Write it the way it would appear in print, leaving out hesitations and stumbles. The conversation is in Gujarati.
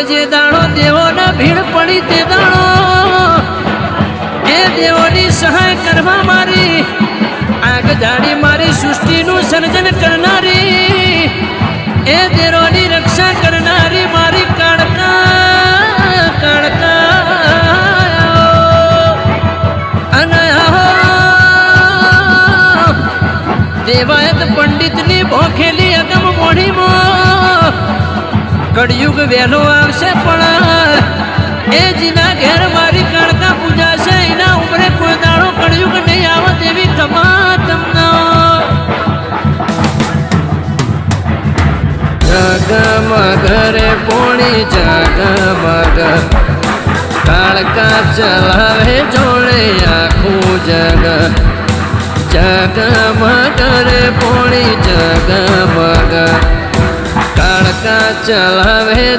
જે દાડો દેવોને ભીડ પડી તે દાડો એ દેવોની સહાય કરવા મારી આગ જાડી મારી સૃષ્ટિનું સર્જન કરનારી એ દેરોની રક્ષા કરનારી મારી કાળકા અને દેવાયત પંડિતની ભોખેલી અગમ મોઢીમાં કળયુગ વહેલો આવશે પણ એ જીના ઘેર મારી કાળકા પૂજા છે એના ઉમરે કોઈ દાડો કળયુગ નહીં આવે તેવી કમા તમને જગમગ રે પોણી જગમગ કાળકા ચલાવે જોડે આખું જગ જગમગ રે પોણી જગમગ કાળકા ચલાવે